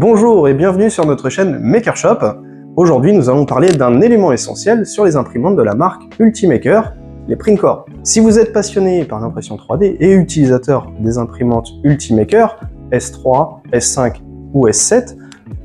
Bonjour et bienvenue sur notre chaîne Makershop. Aujourd'hui, nous allons parler d'un élément essentiel sur les imprimantes de la marque Ultimaker, les Printcore. Si vous êtes passionné par l'impression 3D et utilisateur des imprimantes Ultimaker, S3, S5 ou S7,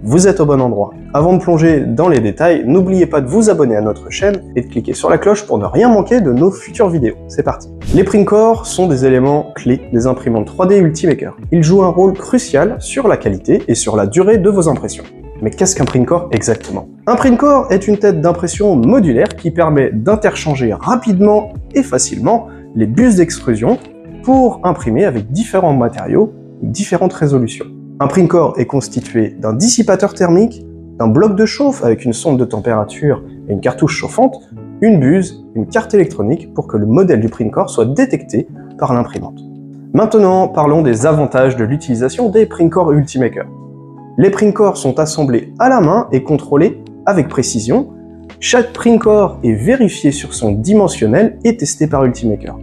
vous êtes au bon endroit. Avant de plonger dans les détails, n'oubliez pas de vous abonner à notre chaîne et de cliquer sur la cloche pour ne rien manquer de nos futures vidéos. C'est parti. Les Printcore sont des éléments clés des imprimantes 3D Ultimaker. Ils jouent un rôle crucial sur la qualité et sur la durée de vos impressions. Mais qu'est-ce qu'un Printcore exactement? Un Printcore est une tête d'impression modulaire qui permet d'interchanger rapidement et facilement les bus d'extrusion pour imprimer avec différents matériaux ou différentes résolutions. Un Printcore est constitué d'un dissipateur thermique, d'un bloc de chauffe avec une sonde de température et une cartouche chauffante, une buse, une carte électronique pour que le modèle du Printcore soit détecté par l'imprimante. Maintenant, parlons des avantages de l'utilisation des Printcore Ultimaker. Les Printcore sont assemblés à la main et contrôlés avec précision. Chaque Printcore est vérifié sur son dimensionnel et testé par Ultimaker.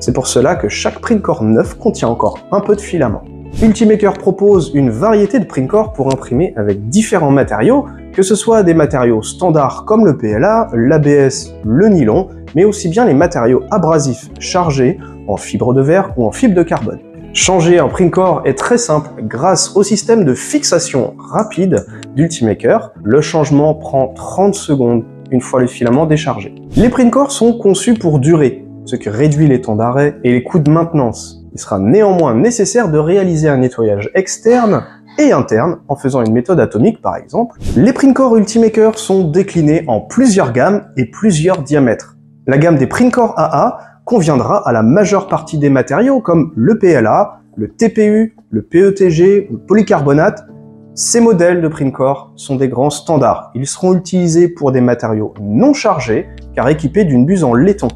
C'est pour cela que chaque Printcore neuf contient encore un peu de filament. Ultimaker propose une variété de Printcore pour imprimer avec différents matériaux, que ce soit des matériaux standards comme le PLA, l'ABS, le nylon, mais aussi bien les matériaux abrasifs chargés en fibre de verre ou en fibre de carbone. Changer un Printcore est très simple grâce au système de fixation rapide d'Ultimaker. Le changement prend 30 secondes une fois le filament déchargé. Les Printcore sont conçus pour durer, ce qui réduit les temps d'arrêt et les coûts de maintenance. Il sera néanmoins nécessaire de réaliser un nettoyage externe et interne en faisant une méthode atomique par exemple. Les Printcore Ultimaker sont déclinés en plusieurs gammes et plusieurs diamètres. La gamme des Printcore AA conviendra à la majeure partie des matériaux comme le PLA, le TPU, le PETG ou le polycarbonate. Ces modèles de Printcore sont des grands standards. Ils seront utilisés pour des matériaux non chargés car équipés d'une buse en laiton.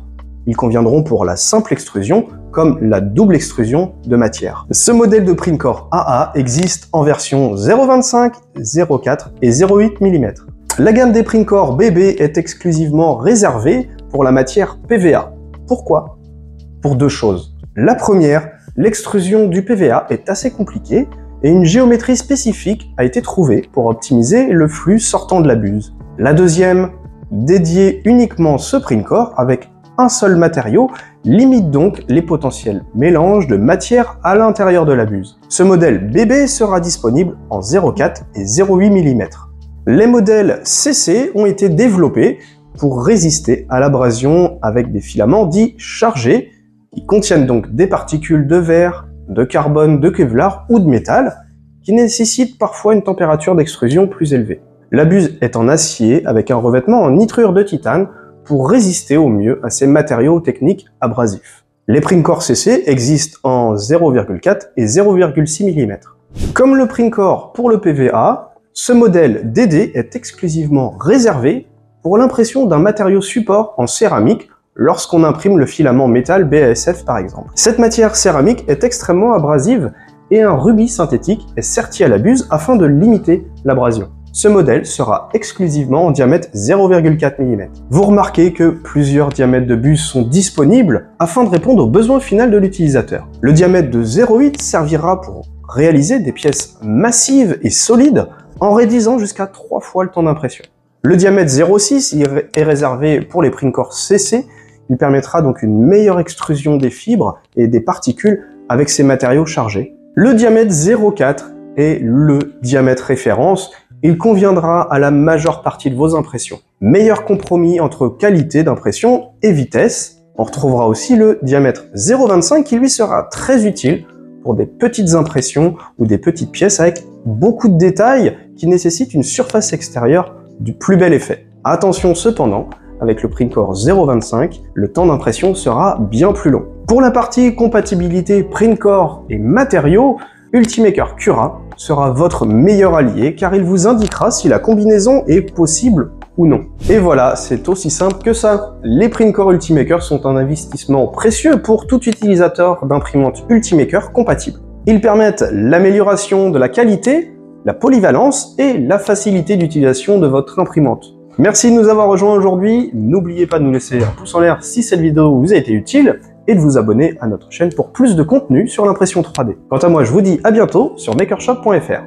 Ils conviendront pour la simple extrusion comme la double extrusion de matière. Ce modèle de Printcore AA existe en version 0,25, 0,4 et 0,8 mm. La gamme des Printcore BB est exclusivement réservée pour la matière PVA. Pourquoi? Pour deux choses. La première, l'extrusion du PVA est assez compliquée et une géométrie spécifique a été trouvée pour optimiser le flux sortant de la buse. La deuxième, dédier uniquement ce Printcore avec un seul matériau, limite donc les potentiels mélanges de matière à l'intérieur de la buse. Ce modèle BB sera disponible en 0,4 et 0,8 mm. Les modèles CC ont été développés pour résister à l'abrasion avec des filaments dits chargés, qui contiennent donc des particules de verre, de carbone, de Kevlar ou de métal, qui nécessitent parfois une température d'extrusion plus élevée. La buse est en acier avec un revêtement en nitrure de titane pour résister au mieux à ces matériaux techniques abrasifs. Les Printcore CC existent en 0,4 et 0,6 mm. Comme le Printcore pour le PVA, ce modèle DD est exclusivement réservé pour l'impression d'un matériau support en céramique lorsqu'on imprime le filament métal BASF par exemple. Cette matière céramique est extrêmement abrasive et un rubis synthétique est serti à la buse afin de limiter l'abrasion. Ce modèle sera exclusivement en diamètre 0,4 mm. Vous remarquez que plusieurs diamètres de buse sont disponibles afin de répondre aux besoins finaux de l'utilisateur. Le diamètre de 0,8 servira pour réaliser des pièces massives et solides en réduisant jusqu'à 3 fois le temps d'impression. Le diamètre 0,6 est réservé pour les Printcore CC. Il permettra donc une meilleure extrusion des fibres et des particules avec ces matériaux chargés. Le diamètre 0,4 est le diamètre référence. Il conviendra à la majeure partie de vos impressions. Meilleur compromis entre qualité d'impression et vitesse. On retrouvera aussi le diamètre 0,25 qui lui sera très utile pour des petites impressions ou des petites pièces avec beaucoup de détails qui nécessitent une surface extérieure du plus bel effet. Attention cependant, avec le Printcore 0,25, le temps d'impression sera bien plus long. Pour la partie compatibilité Printcore et matériaux, Ultimaker Cura sera votre meilleur allié car il vous indiquera si la combinaison est possible ou non. Et voilà, c'est aussi simple que ça. Les Printcore Ultimaker sont un investissement précieux pour tout utilisateur d'imprimante Ultimaker compatible. Ils permettent l'amélioration de la qualité, la polyvalence et la facilité d'utilisation de votre imprimante. Merci de nous avoir rejoints aujourd'hui. N'oubliez pas de nous laisser un pouce en l'air si cette vidéo vous a été utile et de vous abonner à notre chaîne pour plus de contenu sur l'impression 3D. Quant à moi, je vous dis à bientôt sur makershop.fr.